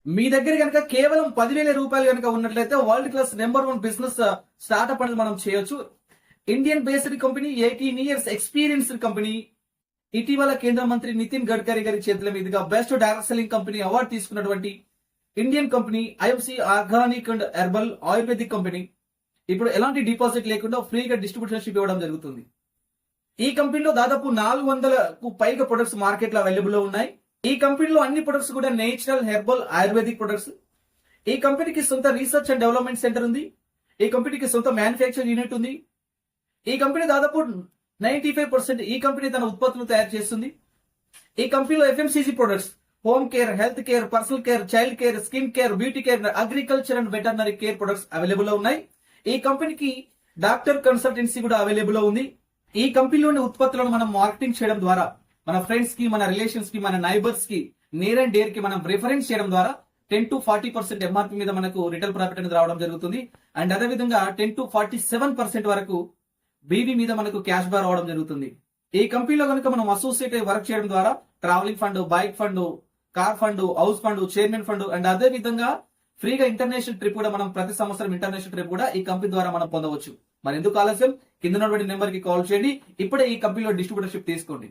మీ దగ్గర కనుక కేవలం 10,000 రూపాయలు కనుక ఉన్నట్లయితే world class number 1 business startup అనేది మనం చేయొచ్చు. Indian based company, 18 years experienced company. ఇటీవల కేంద్ర మంత్రి నితిన్ గడ్కరీ గారి చేతుల మీదుగా best direct selling company award తీసుకున్నటువంటి Indian company IFC organic and herbal ayurvedic company. ఇప్పుడు ఎలాంటి డిపాజిట్ లేకుండా ఫ్రీగా డిస్ట్రిబ్యూటర్షిప్ ఇవ్వడం జరుగుతుంది. ఈ కంపెనీలో దాదాపు 400కు పైగా ప్రొడక్ట్స్ మార్కెట్ లో అవైలబుల్ లో ఉన్నాయి. ఈ కంపెనీలో అన్ని ప్రొడక్ట్స్ కూడా నేచురల్, హెర్బల్, ఆయుర్వేదిక్ ప్రొడక్ట్స్. ఈ కంపెనీకి సొంత రీసెర్చ్ అండ్ డెవలప్మెంట్ సెంటర్ ఉంది. ఈ కంపెనీకి సొంత మ్యానుఫ్యాక్చరింగ్ యూనిట్ ఉంది. ఈ కంపెనీ దాదాపు 95% ఈ కంపెనీ తన ఉత్పత్తులు తయారు చేస్తుంది. ఈ కంపెనీలో FMCG products, home care, health care, personal care, child care, skin care, beauty care, agriculture and veterinary care products available లో ఉన్నాయి. ఈ కంపెనీకి డాక్టర్ కన్సల్టెన్సీ కూడా అవైలబుల్ లో ఉంది. ఈ కంపెనీలోని ఉత్పత్తులను మనం మార్కెటింగ్ చేయడం ద్వారా మన ఫ్రెండ్స్ కి, మన రిలేషన్స్ కి, మన నైబర్స్ కి, నియర్ అండ్ డేర్ కి మనం రిఫరెన్స్ చేయడం ద్వారా 10 to 40% ఎంఆర్పీ మీద మనకు రిటైల్ ప్రాఫిట్ అనేది రావడం జరుగుతుంది. అండ్ అదే విధంగా 10 to 47% వరకు బీవీ మీద మనకు క్యాష్ బార్ రావడం జరుగుతుంది. ఈ కంపెనీలో కనుక మనం అసోసియేట్ వర్క్ చేయడం ద్వారా travelling fund, bike fund, car fund, house fund, chairman fund and అదే విధంగా ఫ్రీగా ఇంటర్నేషనల్ ట్రిప్ కూడా మనం ప్రతి సంవత్సరం ఇంటర్నేషనల్ ట్రిప్ కూడా ఈ కంపెనీ ద్వారా మనం పొందవచ్చు. మరి ఎందుకు ఆలస్యం? కింద ఉన్నటువంటి నెంబర్ కి కాల్ చేయండి. ఇప్పుడే ఈ కంపెనీలో డిస్ట్రిబ్యూటర్షిప్ తీసుకోండి.